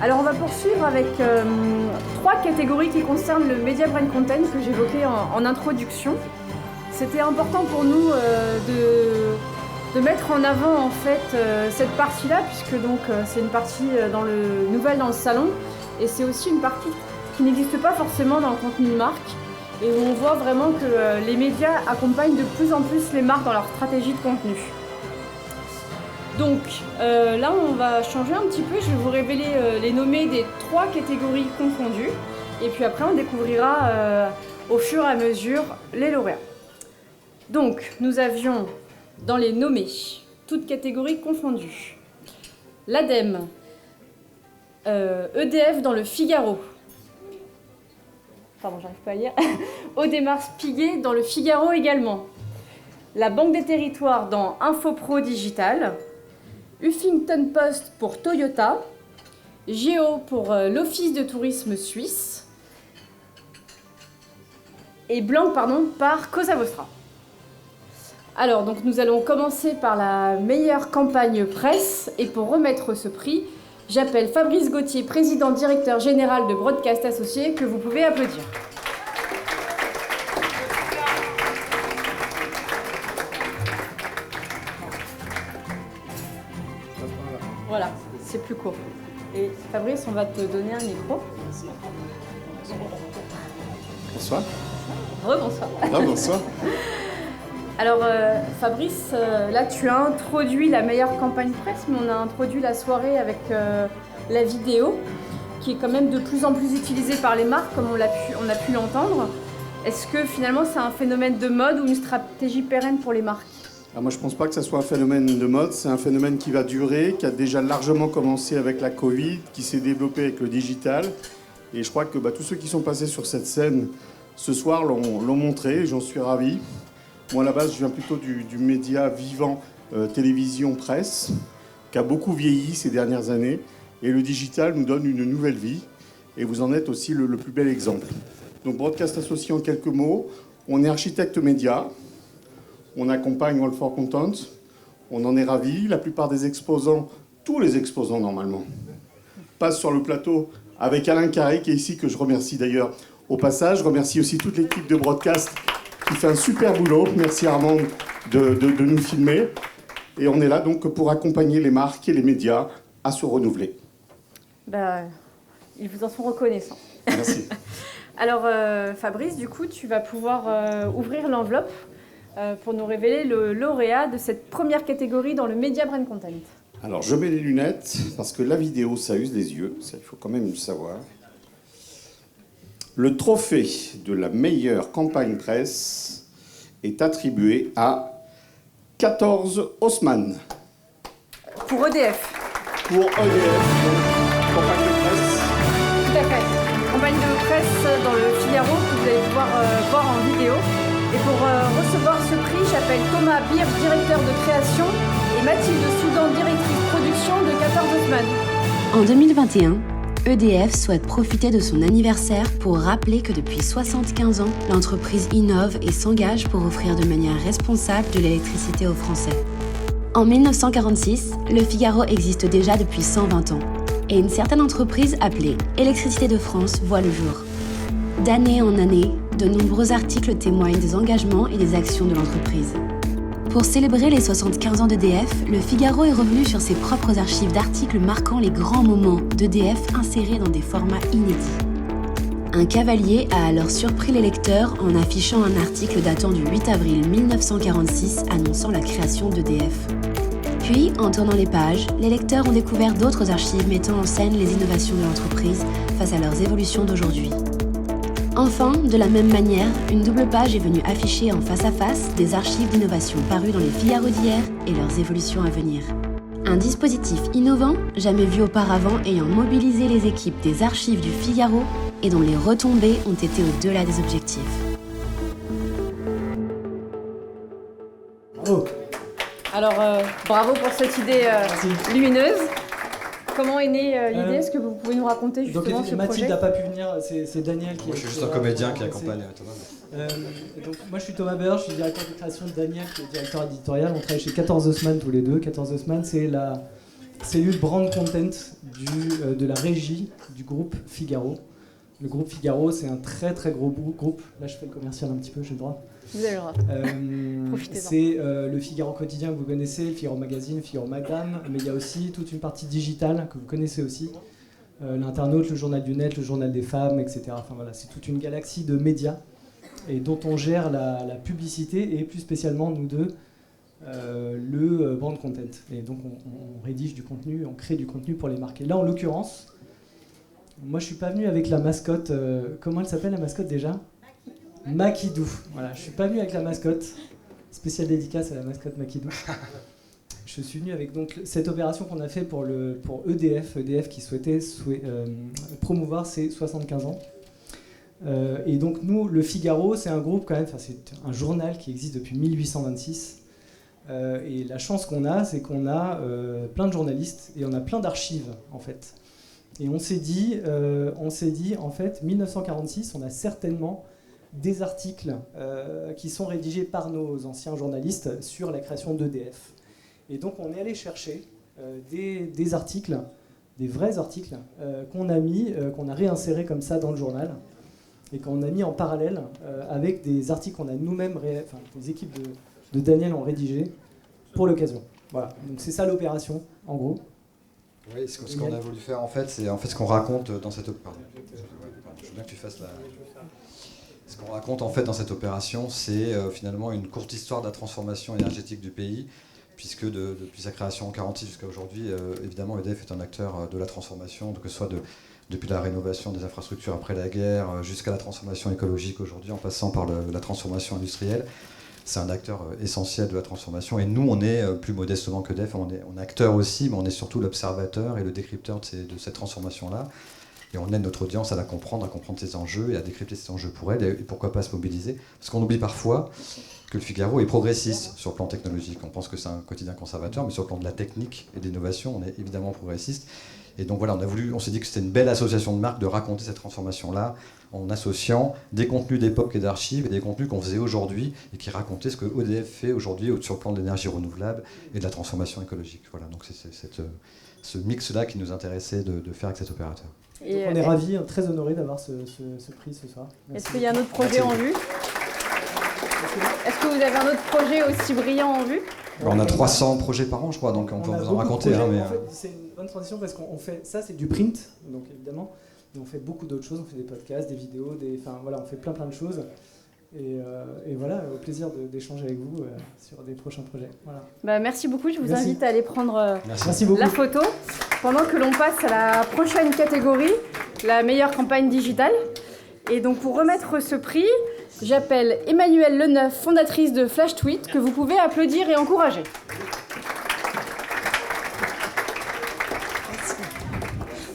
Alors on va poursuivre avec 3 catégories qui concernent le Media Brain Content que j'évoquais en introduction. C'était important pour nous de mettre en avant en fait cette partie-là, puisque donc c'est une partie nouvelle dans le salon, et c'est aussi une partie qui n'existe pas forcément dans le contenu de marque, et où on voit vraiment que les médias accompagnent de plus en plus les marques dans leur stratégie de contenu. Donc là on va changer un petit peu, je vais vous révéler les nommés des 3 catégories confondues, et puis après on découvrira au fur et à mesure les lauréats. Donc nous avions dans les nommés, toutes catégories confondues, l'ADEME, EDF dans le Figaro, pardon j'arrive pas à lire, Audemars Piguet dans le Figaro également, la Banque des Territoires dans Infopro Digital, Huffington Post pour Toyota, Géo pour l'Office de tourisme suisse et Blanc par Cosa Vostra. Alors donc nous allons commencer par la meilleure campagne presse, et pour remettre ce prix, j'appelle Fabrice Gauthier, président directeur général de Broadcast Associés, que vous pouvez applaudir. Voilà, c'est plus court. Et Fabrice, on va te donner un micro. Bonsoir. Rebonsoir. Ah, bonsoir. Alors Fabrice, là tu as introduit la meilleure campagne presse, mais on a introduit la soirée avec la vidéo, qui est quand même de plus en plus utilisée par les marques, comme on a pu l'entendre. Est-ce que finalement c'est un phénomène de mode ou une stratégie pérenne pour les marques ? Alors moi je ne pense pas que ça soit un phénomène de mode, c'est un phénomène qui va durer, qui a déjà largement commencé avec la Covid, qui s'est développé avec le digital. Et je crois que tous ceux qui sont passés sur cette scène ce soir l'ont montré, j'en suis ravi. Moi, à la base, je viens plutôt du média vivant, télévision, presse, qui a beaucoup vieilli ces dernières années. Et le digital nous donne une nouvelle vie. Et vous en êtes aussi le plus bel exemple. Donc, Broadcast Associés, en quelques mots, on est architecte média. On accompagne All for Content. On en est ravis. La plupart des exposants, tous les exposants normalement, passent sur le plateau avec Alain Carré, qui est ici, que je remercie d'ailleurs au passage. Je remercie aussi toute l'équipe de Broadcast, qui fait un super boulot. Merci Armand de nous filmer. Et on est là donc pour accompagner les marques et les médias à se renouveler. Ils vous en sont reconnaissants. Merci. Alors Fabrice, du coup, tu vas pouvoir ouvrir l'enveloppe pour nous révéler le lauréat de cette première catégorie dans le Media Brain Content. Alors je mets les lunettes parce que la vidéo, ça use les yeux. Ça, il faut quand même le savoir. Le trophée de la meilleure campagne presse est attribué à 14 Haussmann. Pour EDF. Pour EDF, campagne de presse. Tout à fait. Campagne de presse dans le Figaro que vous allez pouvoir voir en vidéo. Et pour recevoir ce prix, j'appelle Thomas Birch, directeur de création, et Mathilde Soudan, directrice production de 14 Haussmann. En 2021, EDF souhaite profiter de son anniversaire pour rappeler que depuis 75 ans, l'entreprise innove et s'engage pour offrir de manière responsable de l'électricité aux Français. En 1946, le Figaro existe déjà depuis 120 ans, et une certaine entreprise appelée Électricité de France voit le jour. D'année en année, de nombreux articles témoignent des engagements et des actions de l'entreprise. Pour célébrer les 75 ans d'EDF, le Figaro est revenu sur ses propres archives d'articles marquant les grands moments d'EDF insérés dans des formats inédits. Un cavalier a alors surpris les lecteurs en affichant un article datant du 8 avril 1946 annonçant la création d'EDF. Puis, en tournant les pages, les lecteurs ont découvert d'autres archives mettant en scène les innovations de l'entreprise face à leurs évolutions d'aujourd'hui. Enfin, de la même manière, une double page est venue afficher en face à face des archives d'innovation parues dans les Figaro d'hier et leurs évolutions à venir. Un dispositif innovant, jamais vu auparavant, ayant mobilisé les équipes des archives du Figaro et dont les retombées ont été au-delà des objectifs. Bravo. Alors, bravo pour cette idée lumineuse. Comment est née l'idée ? Est-ce que vous pouvez nous raconter justement donc, ce Mathilde projet ? n'a pas pu venir, c'est Daniel qui... Moi je suis juste un comédien qui accompagne Thomas. Donc, moi je suis Thomas Birch, je suis directeur de création de Daniel qui est directeur éditorial. On travaille chez 14 Haussmann tous les deux. 14 Haussmann, c'est la cellule brand content de la régie du groupe Figaro. Le groupe Figaro, c'est un très très gros groupe. Là, je fais le commercial un petit peu, j'ai le droit. Vous avez le droit. Profitez-en. C'est le Figaro quotidien que vous connaissez, le Figaro Magazine, le Figaro Madame, mais il y a aussi toute une partie digitale que vous connaissez aussi. L'Internaute, le Journal du Net, le Journal des Femmes, etc. Enfin voilà, c'est toute une galaxie de médias et dont on gère la publicité et plus spécialement nous deux, le brand content. Et donc on rédige du contenu, on crée du contenu pour les marques. Et là en l'occurrence, moi je suis pas venu avec la mascotte, comment elle s'appelle la mascotte déjà ? Makidou. Voilà, je suis pas venu avec la mascotte. Spéciale dédicace à la mascotte Makidou. Je suis venu avec donc cette opération qu'on a fait pour EDF qui souhaitait promouvoir ses 75 ans. Et donc nous, le Figaro, c'est un groupe quand même, c'est un journal qui existe depuis 1826. Et la chance qu'on a, c'est qu'on a plein de journalistes et on a plein d'archives en fait. Et on s'est dit en fait, 1946, on a certainement des articles qui sont rédigés par nos anciens journalistes sur la création d'EDF. Et donc on est allé chercher des articles, des vrais articles qu'on a réinsérés comme ça dans le journal et qu'on a mis en parallèle avec des articles qu'on a nous-mêmes, les équipes de Daniel ont rédigé pour l'occasion. Voilà, donc c'est ça l'opération en gros. Oui, ce qu'on a voulu faire en fait, c'est ce qu'on raconte dans cette opération. Je veux bien que tu fasses la... Ce qu'on raconte en fait dans cette opération, c'est finalement une courte histoire de la transformation énergétique du pays, puisque depuis sa création en 1946 jusqu'à aujourd'hui, évidemment EDF est un acteur de la transformation, que ce soit depuis la rénovation des infrastructures après la guerre, jusqu'à la transformation écologique aujourd'hui, en passant par la transformation industrielle. C'est un acteur essentiel de la transformation, et nous on est plus modestement que EDF, on est acteur aussi, mais on est surtout l'observateur et le décrypteur de cette transformation-là. Et on aide notre audience à la comprendre, ses enjeux et à décrypter ces enjeux pour elle, et pourquoi pas se mobiliser. Parce qu'on oublie parfois que le Figaro est progressiste sur le plan technologique. On pense que c'est un quotidien conservateur, mais sur le plan de la technique et de l'innovation, on est évidemment progressiste. Et donc voilà, on s'est dit que c'était une belle association de marques de raconter cette transformation-là en associant des contenus d'époque et d'archives et des contenus qu'on faisait aujourd'hui et qui racontaient ce que EDF fait aujourd'hui sur le plan de l'énergie renouvelable et de la transformation écologique. Voilà, donc c'est ce mix-là qui nous intéressait de faire avec cet opérateur. Et on est ravis, très honorés d'avoir ce prix ce soir. Merci. Est-ce qu'il y a un autre projet en vue ? Est-ce que vous avez un autre projet aussi brillant en vue ? On a 300 projets par an, je crois, donc on peut vous en raconter. Mais... En fait, c'est une bonne transition parce qu'on fait ça, c'est du print, donc évidemment, mais on fait beaucoup d'autres choses. On fait des podcasts, des vidéos, on fait plein de choses. Et voilà, au plaisir d'échanger avec vous sur des prochains projets. Voilà. Merci beaucoup, je vous invite à aller prendre la photo pendant que l'on passe à la prochaine catégorie, la meilleure campagne digitale. Et donc pour remettre ce prix, j'appelle Emmanuelle Leneuf, fondatrice de Flash Tweet, que vous pouvez applaudir et encourager.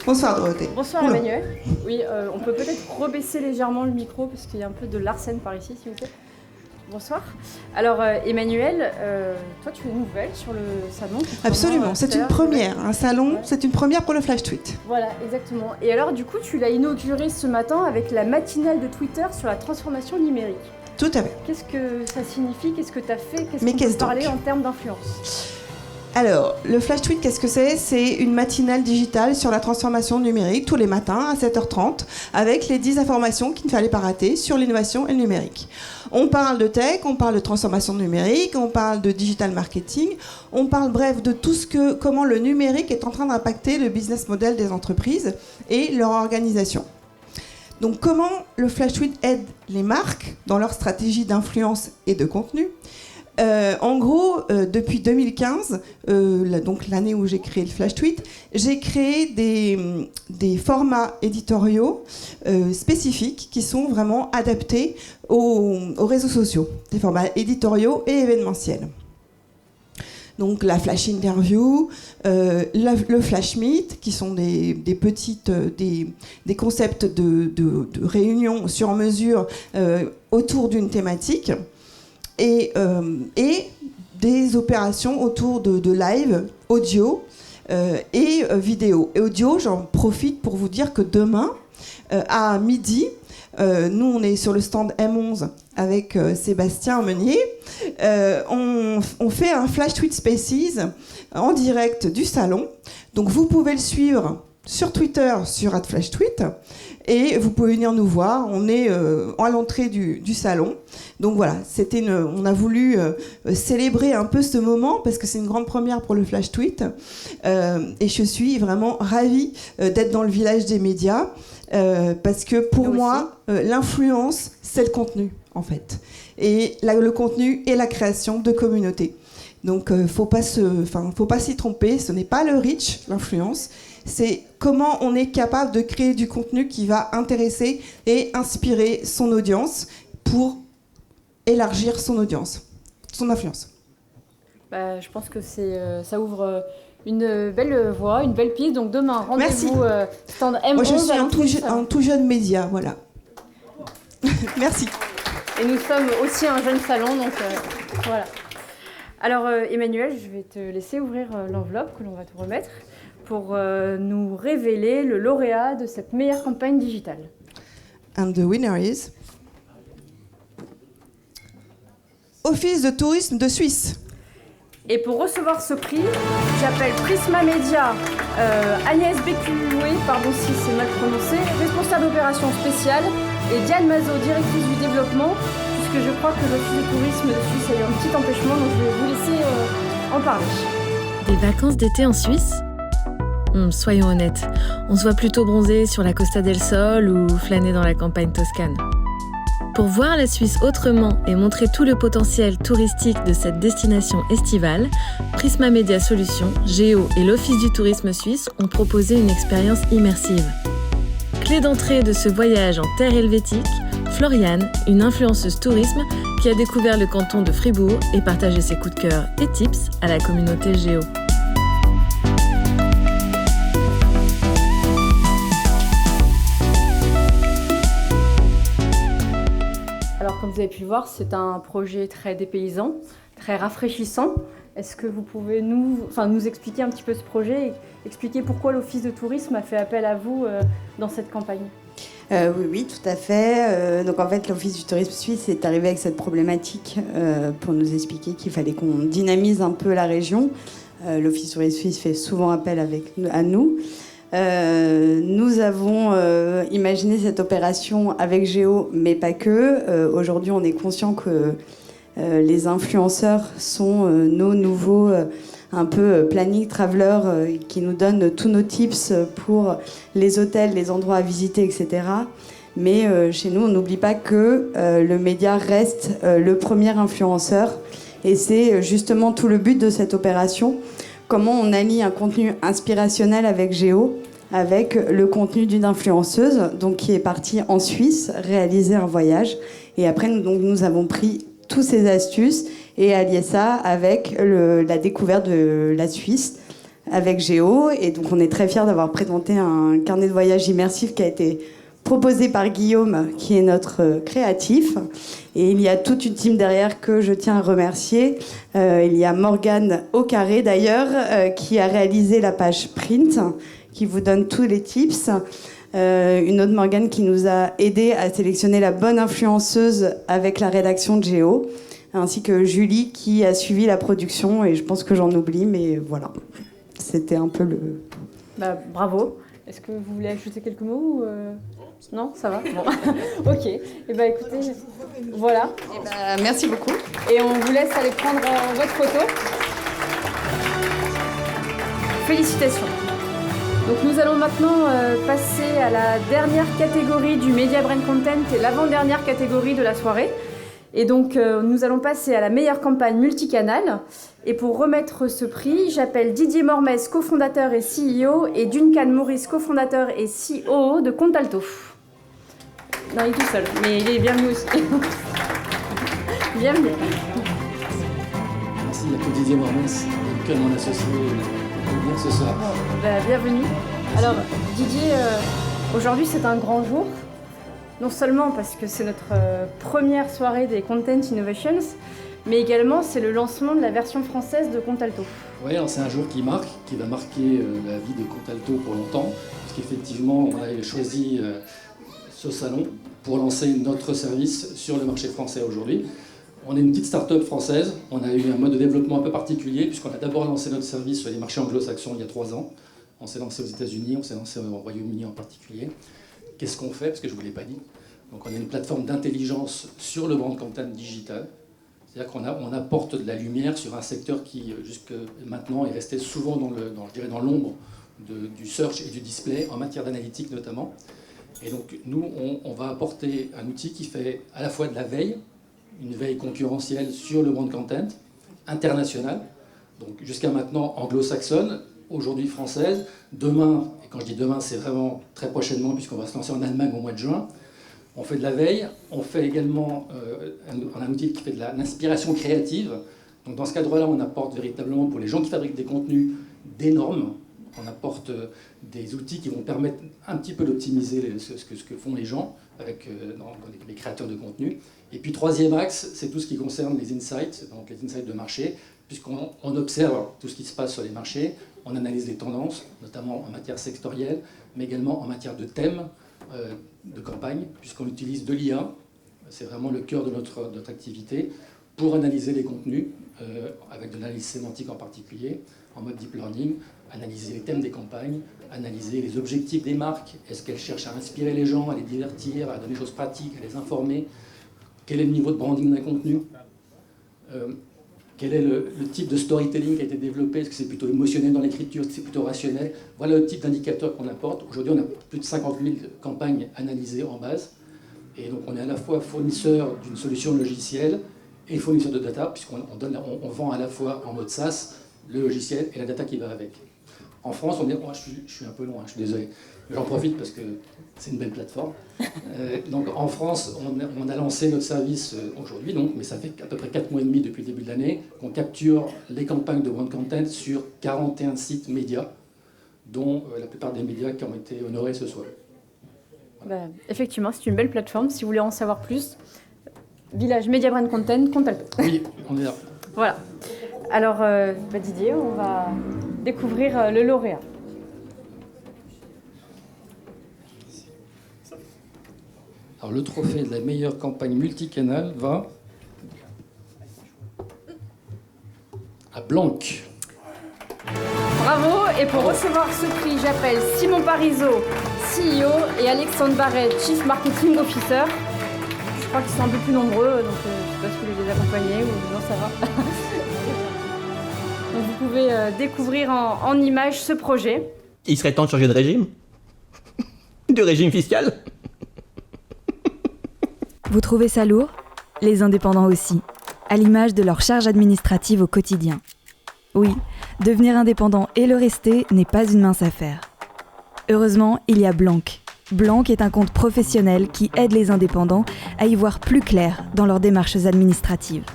Bonsoir Dorothée. Bonsoir Emmanuelle. Oui, on peut peut-être rebaisser légèrement le micro parce qu'il y a un peu de l'arsène par ici, s'il vous plaît. Bonsoir. Alors Emmanuelle, toi tu es nouvelle sur le salon. Absolument, c'est une première. Un salon, c'est une première pour le Flash Tweet. Voilà, exactement. Et alors du coup tu l'as inauguré ce matin avec la matinale de Twitter sur la transformation numérique. Tout à fait. Qu'est-ce que ça signifie ? Qu'est-ce que tu as fait ? Qu'est-ce qu'on peut parler en termes d'influence ? Alors, le Flash Tweet, qu'est-ce que c'est ? C'est une matinale digitale sur la transformation numérique tous les matins à 7h30 avec les 10 informations qu'il ne fallait pas rater sur l'innovation et le numérique. On parle de tech, on parle de transformation numérique, on parle de digital marketing, on parle bref de comment le numérique est en train d'impacter le business model des entreprises et leur organisation. Donc comment le Flash Tweet aide les marques dans leur stratégie d'influence et de contenu ? En gros, depuis 2015, donc l'année où j'ai créé le Flash Tweet, j'ai créé des formats éditoriaux spécifiques qui sont vraiment adaptés aux réseaux sociaux, des formats éditoriaux et événementiels. Donc la Flash Interview, le Flash Meet, qui sont des concepts de réunions sur mesure autour d'une thématique. Et des opérations autour de live, audio et vidéo. Et audio, j'en profite pour vous dire que demain, à midi, nous on est sur le stand M11 avec Sébastien Meunier, on fait un Flash Tweet Spaces en direct du salon. Donc vous pouvez le suivre sur Twitter, sur @FlashTweet, et vous pouvez venir nous voir. On est à l'entrée du salon. Donc voilà, on a voulu célébrer un peu ce moment parce que c'est une grande première pour le Flash Tweet. Et je suis vraiment ravie d'être dans le village des médias parce que pour moi, l'influence, c'est le contenu en fait. Et le contenu et la création de communautés. Donc faut pas s'y tromper, ce n'est pas le reach, l'influence. C'est comment on est capable de créer du contenu qui va intéresser et inspirer son audience pour élargir son audience, son influence. Je pense que ça ouvre une belle voie, une belle piste. Donc demain, rendez-vous stand M11. Moi, je suis un tout jeune média, voilà. Merci. Et nous sommes aussi un jeune salon, donc voilà. Alors Emmanuel, je vais te laisser ouvrir l'enveloppe que l'on va te remettre pour nous révéler le lauréat de cette meilleure campagne digitale. And the winner is Office de tourisme de Suisse. Et pour recevoir ce prix, j'appelle Prisma Media Agnès Bécué, pardon si c'est mal prononcé, responsable opération spéciale, et Diane Mazot, directrice du développement, puisque je crois que l'Office de tourisme de Suisse a eu un petit empêchement, donc je vais vous laisser en parler. Des vacances d'été en Suisse ? Soyons honnêtes, on se voit plutôt bronzer sur la Costa del Sol ou flâner dans la campagne toscane. Pour voir la Suisse autrement et montrer tout le potentiel touristique de cette destination estivale, Prisma Media Solutions, Géo et l'Office du tourisme suisse ont proposé une expérience immersive. Clé d'entrée de ce voyage en terre helvétique, Floriane, une influenceuse tourisme qui a découvert le canton de Fribourg et partagé ses coups de cœur et tips à la communauté Géo. Alors comme vous avez pu le voir, c'est un projet très dépaysant, très rafraîchissant. Est-ce que vous pouvez nous expliquer un petit peu ce projet et expliquer pourquoi l'Office de tourisme a fait appel à vous dans cette campagne ? Oui, tout à fait. Donc en fait, l'Office du tourisme suisse est arrivé avec cette problématique pour nous expliquer qu'il fallait qu'on dynamise un peu la région. L'Office du tourisme suisse fait souvent appel à nous. Nous avons imaginé cette opération avec Géo, mais pas que. Aujourd'hui, on est conscient que les influenceurs sont nos nouveaux un peu planning traveler qui nous donnent tous nos tips pour les hôtels, les endroits à visiter, etc. Mais chez nous, on n'oublie pas que le média reste le premier influenceur. Et c'est justement tout le but de cette opération. Comment on allie un contenu inspirationnel avec Géo, avec le contenu d'une influenceuse donc, qui est partie en Suisse, réaliser un voyage. Et après, nous avons pris toutes ces astuces et allié ça avec la découverte de la Suisse avec Géo. Et donc on est très fiers d'avoir présenté un carnet de voyage immersif qui a été proposé par Guillaume, qui est notre créatif. Et il y a toute une team derrière que je tiens à remercier. Il y a Morgane au carré d'ailleurs, qui a réalisé la page print, qui vous donne tous les tips. Une autre Morgane qui nous a aidé à sélectionner la bonne influenceuse avec la rédaction de Géo, ainsi que Julie qui a suivi la production, et je pense que j'en oublie, mais voilà, c'était un peu le... Bravo. Est-ce que vous voulez ajouter quelques mots ou Non, ça va. Bon. Ok. Écoutez, voilà. Merci beaucoup. Et on vous laisse aller prendre votre photo. Félicitations. Donc nous allons maintenant passer à la dernière catégorie du Media Brain Content et l'avant-dernière catégorie de la soirée. Et donc nous allons passer à la meilleure campagne multicanal. Et pour remettre ce prix, j'appelle Didier Mormez, cofondateur et CEO, et Duncan Maurice, cofondateur et CEO de Contalto. Non, il est tout seul, mais il est bienvenu aussi. Bienvenue. Merci, il n'y a que Didier Mormez, Duncan, mon associé, pour venir ce soir. Bienvenue. Merci. Alors, Didier, aujourd'hui c'est un grand jour. Non seulement parce que c'est notre première soirée des Content Innovations, mais également c'est le lancement de la version française de Contalto. Oui, alors c'est un jour qui va marquer la vie de Contalto pour longtemps, parce qu'effectivement on a choisi ce salon pour lancer notre service sur le marché français aujourd'hui. On est une petite start-up française, on a eu un mode de développement un peu particulier, puisqu'on a d'abord lancé notre service sur les marchés anglo-saxons il y a 3 ans. On s'est lancé aux États-Unis, on s'est lancé au Royaume-Uni en particulier. Qu'est-ce qu'on fait? Parce que je ne vous l'ai pas dit. Donc on a une plateforme d'intelligence sur le brand content digital. C'est-à-dire qu'on apporte de la lumière sur un secteur qui, jusque maintenant, est resté souvent dans l'ombre du search et du display, en matière d'analytique notamment. Et donc nous, on va apporter un outil qui fait à la fois de la veille, une veille concurrentielle sur le brand content, international, donc jusqu'à maintenant anglo-saxonne, aujourd'hui française, demain, et quand je dis demain, c'est vraiment très prochainement, puisqu'on va se lancer en Allemagne au mois de juin. On fait de la veille, on fait également un outil qui fait de l'inspiration créative. Donc dans ce cadre-là, on apporte véritablement pour les gens qui fabriquent des contenus des normes. On apporte des outils qui vont permettre un petit peu d'optimiser ce que font les gens avec dans les créateurs de contenu. Et puis troisième axe, c'est tout ce qui concerne les insights, donc les insights de marché, puisqu'on observe tout ce qui se passe sur les marchés, on analyse les tendances, notamment en matière sectorielle, mais également en matière de thèmes de campagne, puisqu'on utilise de l'IA, c'est vraiment le cœur de notre activité, pour analyser les contenus, avec de l'analyse sémantique en particulier, en mode deep learning, analyser les thèmes des campagnes, analyser les objectifs des marques, est-ce qu'elles cherchent à inspirer les gens, à les divertir, à donner des choses pratiques, à les informer, quel est le niveau de branding d'un contenu, quel est le type de storytelling qui a été développé, est-ce que c'est plutôt émotionnel dans l'écriture, est-ce que c'est plutôt rationnel. Voilà le type d'indicateur qu'on apporte. Aujourd'hui, on a plus de 50 000 campagnes analysées en base. Et donc, on est à la fois fournisseur d'une solution logicielle et fournisseur de data, puisqu'on vend à la fois en mode SaaS le logiciel et la data qui va avec. En France, je suis un peu long, je suis désolé. J'en profite parce que c'est une belle plateforme. Donc en France, on a lancé notre service aujourd'hui, mais ça fait à peu près 4 mois et demi depuis le début de l'année qu'on capture les campagnes de brand content sur 41 sites médias, dont la plupart des médias qui ont été honorés ce soir. Voilà. Effectivement, c'est une belle plateforme. Si vous voulez en savoir plus, Village Media Brand Content, Contalto. Oui, on est là. Voilà. Alors, Didier, on va découvrir le lauréat. Alors, le trophée de la meilleure campagne multicanal va à Blanc. Bravo, et pour recevoir ce prix, j'appelle Simon Parizeau, CEO, et Alexandre Barret, Chief Marketing Officer. Je crois qu'ils sont un peu plus nombreux, donc je ne sais pas si vous voulez les accompagner ou non, ça va. Donc vous pouvez découvrir en images ce projet. Il serait temps de changer de régime. De régime fiscal. Vous trouvez ça lourd? Les indépendants aussi, à l'image de leur charge administrative au quotidien. Oui, devenir indépendant et le rester n'est pas une mince affaire. Heureusement, il y a Blanc. Blanc est un compte professionnel qui aide les indépendants à y voir plus clair dans leurs démarches administratives.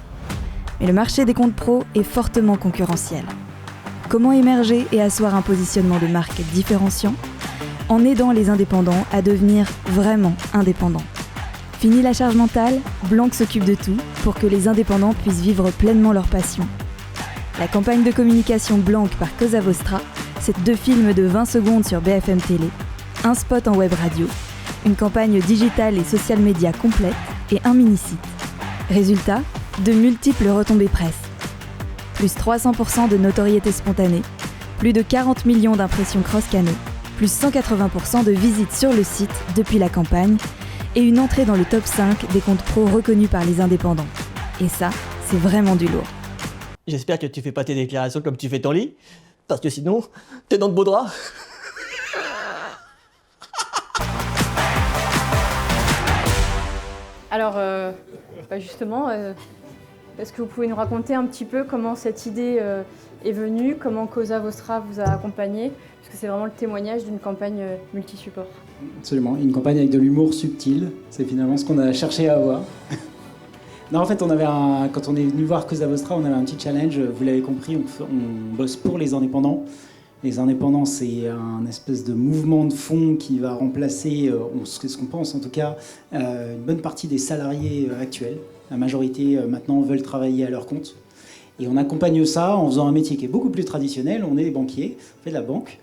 Mais le marché des comptes pro est fortement concurrentiel. Comment émerger et asseoir un positionnement de marque différenciant? En aidant les indépendants à devenir vraiment indépendants. Fini la charge mentale, Blanc s'occupe de tout pour que les indépendants puissent vivre pleinement leur passion. La campagne de communication Blanc par Cosa Vostra, c'est 2 films de 20 secondes sur BFM Télé, un spot en web radio, une campagne digitale et social média complète et un mini-site. Résultat, de multiples retombées presse. Plus 300% de notoriété spontanée, plus de 40 millions d'impressions cross-canaux, plus 180% de visites sur le site depuis la campagne, et une entrée dans le top 5 des comptes pro reconnus par les indépendants. Et ça, c'est vraiment du lourd. J'espère que tu fais pas tes déclarations comme tu fais ton lit, parce que sinon, t'es dans de beaux draps. Alors, justement, est-ce que vous pouvez nous raconter un petit peu comment cette idée est venue, comment Cosa Vostra vous a accompagné, parce que c'est vraiment le témoignage d'une campagne multi-support. Absolument, une campagne avec de l'humour subtil, c'est finalement ce qu'on a cherché à avoir. Non, en fait, quand on est venu voir Cosa Vostra, on avait un petit challenge, vous l'avez compris, on bosse pour les indépendants. Les indépendants, c'est un espèce de mouvement de fond qui va remplacer, ce qu'on pense en tout cas, une bonne partie des salariés actuels. La majorité, maintenant, veulent travailler à leur compte. Et on accompagne ça en faisant un métier qui est beaucoup plus traditionnel. On est des banquiers, on fait de la banque.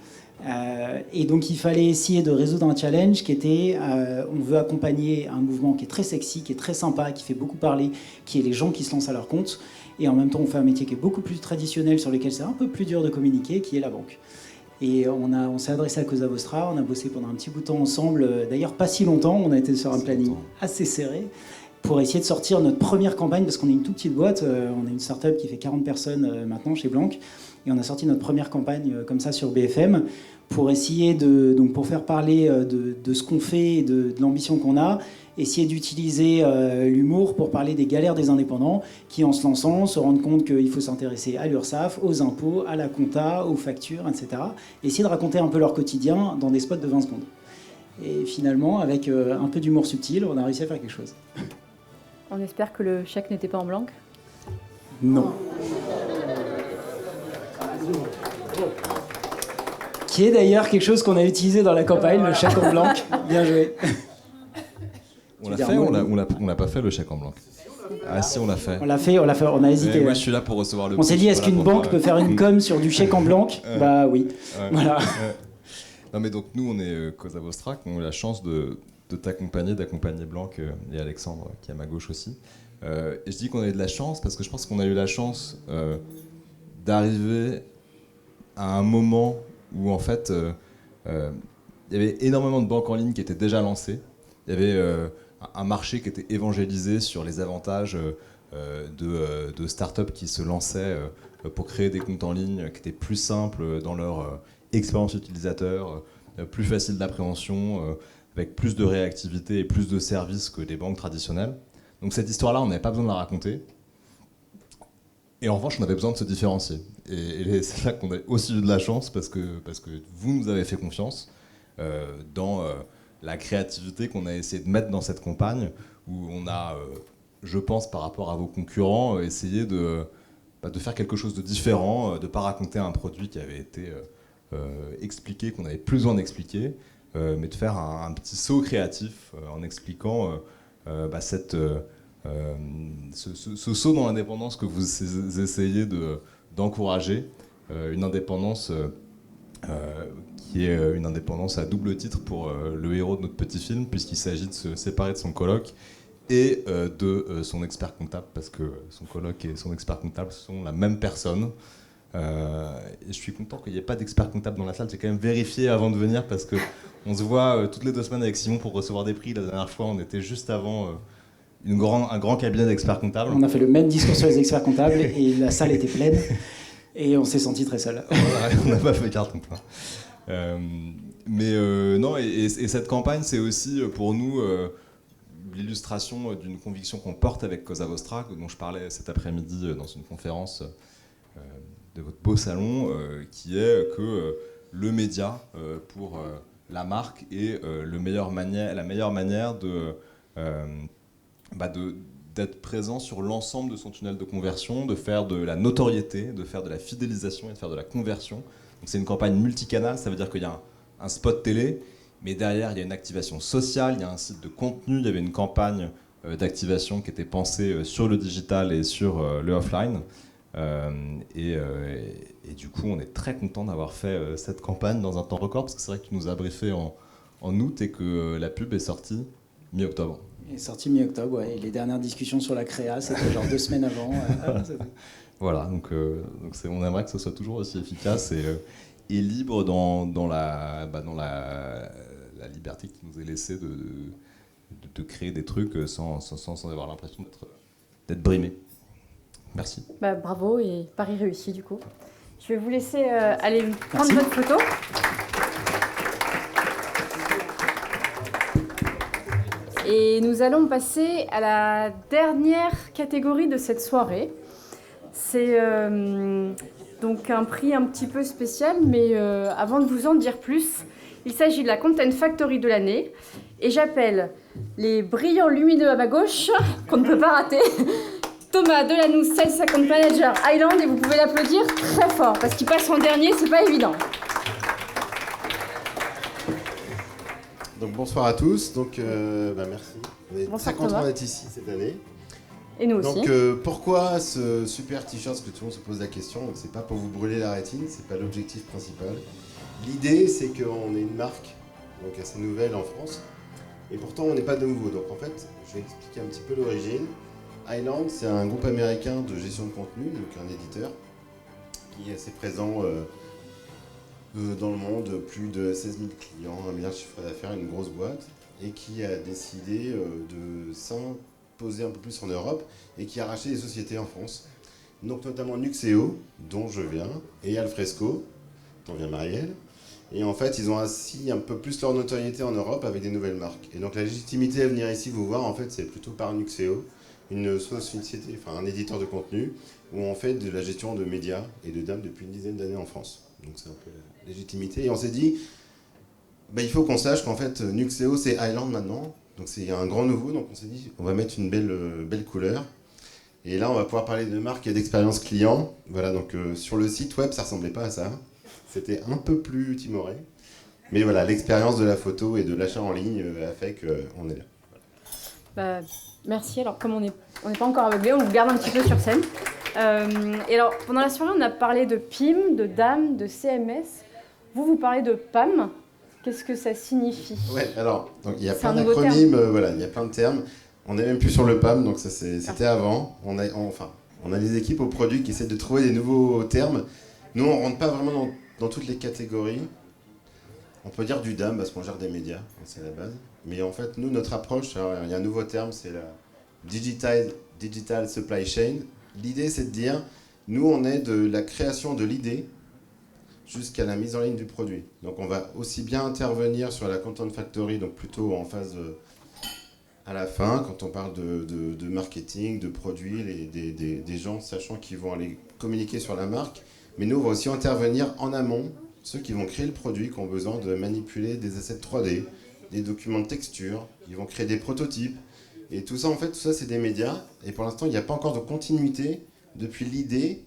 Et donc, il fallait essayer de résoudre un challenge qui était, on veut accompagner un mouvement qui est très sexy, qui est très sympa, qui fait beaucoup parler, qui est les gens qui se lancent à leur compte. Et en même temps, on fait un métier qui est beaucoup plus traditionnel, sur lequel c'est un peu plus dur de communiquer, qui est la banque. Et on s'est adressé à Cosa Vostra, on a bossé pendant un petit bout de temps ensemble, d'ailleurs pas si longtemps, on a été sur un planning assez serré, pour essayer de sortir notre première campagne, parce qu'on est une toute petite boîte, on est une start-up qui fait 40 personnes maintenant chez Blanc, et on a sorti notre première campagne comme ça sur BFM, pour essayer donc pour faire parler de ce qu'on fait et de l'ambition qu'on a, essayer d'utiliser l'humour pour parler des galères des indépendants qui, en se lançant, se rendent compte qu'il faut s'intéresser à l'URSSAF, aux impôts, à la compta, aux factures, etc. Et essayer de raconter un peu leur quotidien dans des spots de 20 secondes. Et finalement, avec un peu d'humour subtil, on a réussi à faire quelque chose. On espère que le chèque n'était pas en blanc. Non. Qui est d'ailleurs quelque chose qu'on a utilisé dans la campagne, le chèque en blanc. Bien joué. On l'a fait ou on l'a pas fait, le chèque en blanc? Ah si, on l'a fait. On a hésité. Moi, je suis là pour recevoir le... On s'est dit, est-ce qu'une banque peut faire une com sur du chèque en blanc? Bah oui. Voilà. Non mais donc nous, on est Cosa Vostra, on a eu la chance de t'accompagner, d'accompagner Blanc et Alexandre, qui est à ma gauche aussi. Et je dis qu'on a eu de la chance parce que je pense qu'on a eu la chance d'arriver à un moment où en fait il y avait énormément de banques en ligne qui étaient déjà lancées. Il y avait un marché qui était évangélisé sur les avantages de startups qui se lançaient pour créer des comptes en ligne qui étaient plus simples dans leur expérience utilisateur, plus facile d'appréhension, avec plus de réactivité et plus de services que des banques traditionnelles. Donc cette histoire-là, on n'avait pas besoin de la raconter. Et en revanche, on avait besoin de se différencier. Et c'est là qu'on a aussi eu de la chance, parce que vous nous avez fait confiance dans la créativité qu'on a essayé de mettre dans cette campagne, où on a, je pense, par rapport à vos concurrents, essayé de faire quelque chose de différent, de ne pas raconter un produit qui avait été expliqué, qu'on n'avait plus besoin d'expliquer, mais de faire un petit saut créatif en expliquant ce saut dans l'indépendance que vous essayez d'encourager, une indépendance qui est une indépendance à double titre pour le héros de notre petit film, puisqu'il s'agit de se séparer de son coloc et de son expert comptable, parce que son coloc et son expert comptable sont la même personne. Et je suis content qu'il n'y ait pas d'expert comptable dans la salle. J'ai quand même vérifié avant de venir, parce qu'on se voit toutes les 2 semaines avec Simon pour recevoir des prix. La dernière fois, on était juste avant un grand cabinet d'experts comptables. On a fait le même discours sur les experts comptables et la salle était pleine et on s'est senti très seul. On n'a pas fait carton plein. Non, et cette campagne, c'est aussi pour nous l'illustration d'une conviction qu'on porte avec Cosa Vostra, dont je parlais cet après-midi dans une conférence de votre beau salon, qui est que le média pour la marque est la meilleure manière d'être présent sur l'ensemble de son tunnel de conversion, de faire de la notoriété, de faire de la fidélisation et de faire de la conversion. Donc c'est une campagne multicanale, ça veut dire qu'il y a un spot télé, mais derrière il y a une activation sociale, il y a un site de contenu, il y avait une campagne d'activation qui était pensée sur le digital et sur le offline. Et du coup, on est très content d'avoir fait cette campagne dans un temps record, parce que c'est vrai que tu nous as briefé en août et que la pub est sortie mi-octobre. Elle est sortie mi-octobre, ouais, et les dernières discussions sur la créa, c'était genre 2 semaines avant. Voilà, donc on aimerait que ce soit toujours aussi efficace et libre dans la liberté qui nous est laissée de créer des trucs sans avoir l'impression d'être brimé. Merci. Bravo et pari réussi du coup. Je vais vous laisser aller prendre votre photo. Et nous allons passer à la dernière catégorie de cette soirée. C'est donc un prix un petit peu spécial, mais avant de vous en dire plus, il s'agit de la Content Factory de l'année. Et j'appelle les brillants lumineux à ma gauche, qu'on ne peut pas rater, Thomas Delanous, Sales Account Manager Island, et vous pouvez l'applaudir très fort, parce qu'il passe en dernier, c'est pas évident. Donc bonsoir à tous, donc merci. On est très content d'être ici cette année. Et nous aussi. Donc pourquoi ce super t-shirt, parce que tout le monde se pose la question, donc c'est pas pour vous brûler la rétine, c'est pas l'objectif principal. L'idée c'est qu'on est une marque donc assez nouvelle en France, et pourtant on n'est pas de nouveau. Donc en fait, je vais expliquer un petit peu l'origine. Island, c'est un groupe américain de gestion de contenu, donc un éditeur, qui est assez présent dans le monde, plus de 16 000 clients, 1 milliard de chiffre d'affaires, une grosse boîte, et qui a décidé de s'imposer un peu plus en Europe et qui a racheté des sociétés en France. Donc notamment Nuxeo, dont je viens, et Alfresco, dont vient Marielle. Et en fait, ils ont assis un peu plus leur notoriété en Europe avec des nouvelles marques. Et donc la légitimité à venir ici vous voir, en fait, c'est plutôt par Nuxeo, une société, enfin un éditeur de contenu, où on fait de la gestion de médias et de dames depuis une dizaine d'années en France. Donc c'est un peu la légitimité. Et on s'est dit, il faut qu'on sache qu'en fait, Nuxeo, c'est Island maintenant. Donc c'est un grand nouveau, donc on s'est dit, on va mettre une belle couleur. Et là, on va pouvoir parler de marque et d'expérience client. Voilà, donc sur le site web, ça ressemblait pas à ça. C'était un peu plus timoré. Mais voilà, l'expérience de la photo et de l'achat en ligne a fait qu'on est là. Voilà. Merci. Alors, comme on n'est pas encore aveuglé, on vous garde un petit peu sur scène. Et alors, pendant la soirée, on a parlé de PIM, de DAM, de CMS. Vous parlez de PAM. Qu'est-ce que ça signifie? Ouais, alors, il y a plein d'acronymes, voilà, il y a plein de termes. On n'est même plus sur le PAM, donc ça c'était avant. On a des équipes au produit qui essaient de trouver des nouveaux termes. Nous, on ne rentre pas vraiment dans toutes les catégories. On peut dire du DAM parce qu'on gère des médias, c'est la base. Mais en fait, nous, notre approche, il y a un nouveau terme, c'est la Digital Supply Chain. L'idée, c'est de dire, nous, on est de la création de l'idée jusqu'à la mise en ligne du produit. Donc, on va aussi bien intervenir sur la Content Factory, donc plutôt en phase à la fin, quand on parle de marketing, de produits, des gens sachant qu'ils vont aller communiquer sur la marque. Mais nous, on va aussi intervenir en amont, ceux qui vont créer le produit, qui ont besoin de manipuler des assets 3D, des documents de texture, ils vont créer des prototypes. Et tout ça, en fait, tout ça, c'est des médias. Et pour l'instant, il n'y a pas encore de continuité depuis l'idée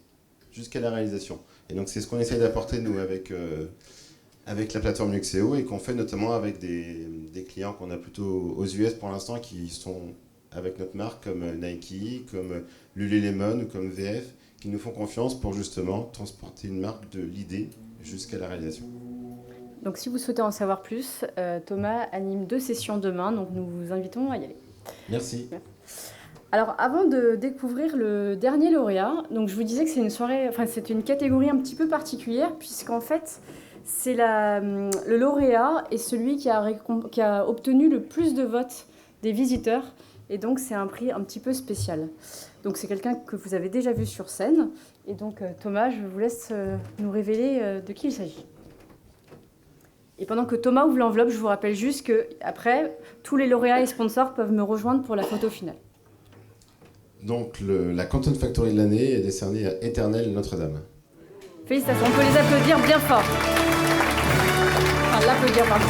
jusqu'à la réalisation. Et donc, c'est ce qu'on essaye d'apporter, nous, avec la plateforme Nuxeo, et qu'on fait notamment avec des clients qu'on a plutôt aux US pour l'instant, qui sont avec notre marque, comme Nike, comme Lululemon ou comme VF, qui nous font confiance pour justement transporter une marque de l'idée jusqu'à la réalisation. Donc si vous souhaitez en savoir plus, Thomas anime 2 sessions demain, donc nous vous invitons à y aller. Merci. Alors avant de découvrir le dernier lauréat, donc je vous disais que c'est une soirée, enfin c'est une catégorie un petit peu particulière, puisqu'en fait c'est le lauréat est celui qui a obtenu le plus de votes des visiteurs, et donc c'est un prix un petit peu spécial. Donc c'est quelqu'un que vous avez déjà vu sur scène. Et donc Thomas, je vous laisse nous révéler de qui il s'agit. Et pendant que Thomas ouvre l'enveloppe, je vous rappelle juste qu'après, tous les lauréats et sponsors peuvent me rejoindre pour la photo finale. Donc la Content Factory de l'année est décernée à Éternel Notre-Dame. Félicitations, on peut les applaudir bien fort. Enfin, l'applaudir, pardon.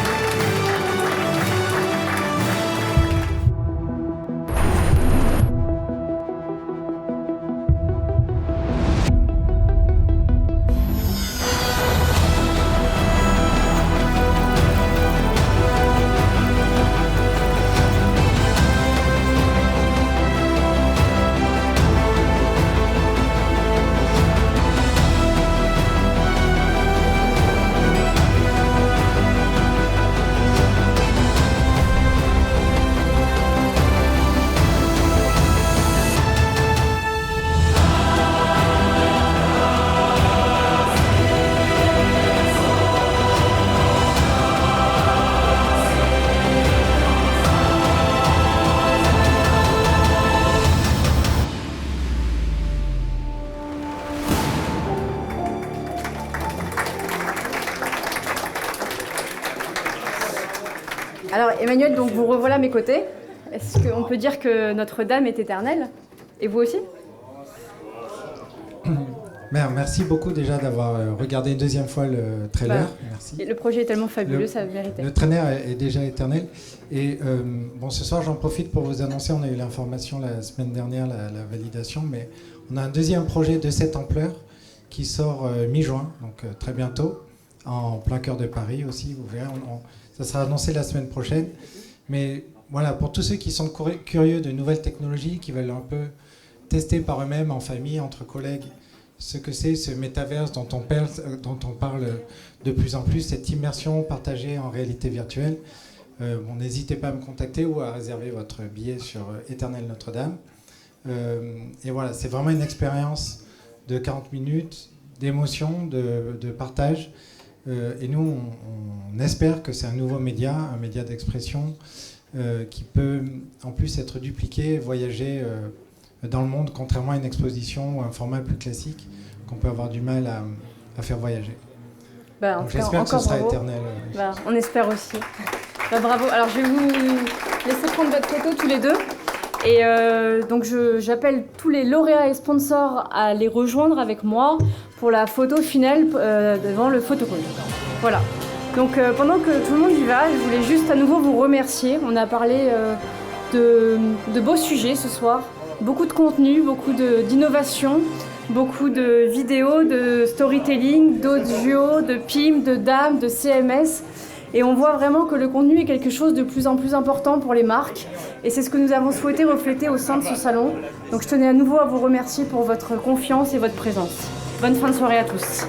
Alors Emmanuel, donc vous revoilà à mes côtés. Est-ce qu'on peut dire que Notre-Dame est éternelle? Et vous aussi? Merci beaucoup déjà d'avoir regardé une deuxième fois le trailer. Merci. Le projet est tellement fabuleux, ça méritait. Le trailer est déjà éternel. Et ce soir, j'en profite pour vous annoncer, on a eu l'information la semaine dernière, la validation, mais on a un deuxième projet de cette ampleur qui sort mi-juin, donc très bientôt, en plein cœur de Paris aussi, vous verrez. Ça sera annoncé la semaine prochaine. Mais voilà, pour tous ceux qui sont curieux de nouvelles technologies, qui veulent un peu tester par eux-mêmes, en famille, entre collègues, ce que c'est ce métaverse dont on parle de plus en plus, cette immersion partagée en réalité virtuelle, n'hésitez pas à me contacter ou à réserver votre billet sur Éternel Notre-Dame. Et voilà, c'est vraiment une expérience de 40 minutes d'émotion, de partage, Et nous, on espère que c'est un nouveau média, un média d'expression qui peut en plus être dupliqué, voyager dans le monde, contrairement à une exposition ou un format plus classique qu'on peut avoir du mal à faire voyager. Donc j'espère que ce sera éternel. On espère aussi. Bravo. Alors je vais vous laisser prendre votre photo tous les deux. Et donc j'appelle tous les lauréats et sponsors à les rejoindre avec moi pour la photo finale devant le photocall. Voilà. Donc pendant que tout le monde y va, je voulais juste à nouveau vous remercier. On a parlé de beaux sujets ce soir, beaucoup de contenu, beaucoup d'innovation, beaucoup de vidéos, de storytelling, d'audio, de PIM, de DAM, de CMS. Et on voit vraiment que le contenu est quelque chose de plus en plus important pour les marques. Et c'est ce que nous avons souhaité refléter au sein de ce salon. Donc je tenais à nouveau à vous remercier pour votre confiance et votre présence. Bonne fin de soirée à tous.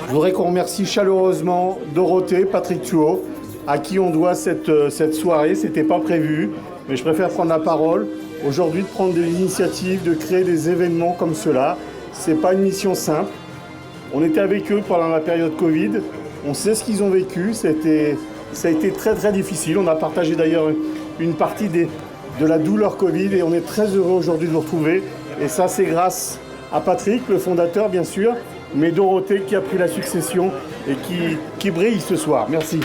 Je voudrais qu'on remercie chaleureusement Dorothée, Patrick Thuot, à qui on doit cette soirée. C'était pas prévu, mais je préfère prendre la parole. Aujourd'hui, de prendre des initiatives, de créer des événements comme cela, c'est pas une mission simple. On était avec eux pendant la période Covid, on sait ce qu'ils ont vécu, ça a été très très difficile. On a partagé d'ailleurs une partie de la douleur Covid et on est très heureux aujourd'hui de vous retrouver. Et ça, c'est grâce à Patrick, le fondateur bien sûr, mais Dorothée qui a pris la succession et qui brille ce soir. Merci.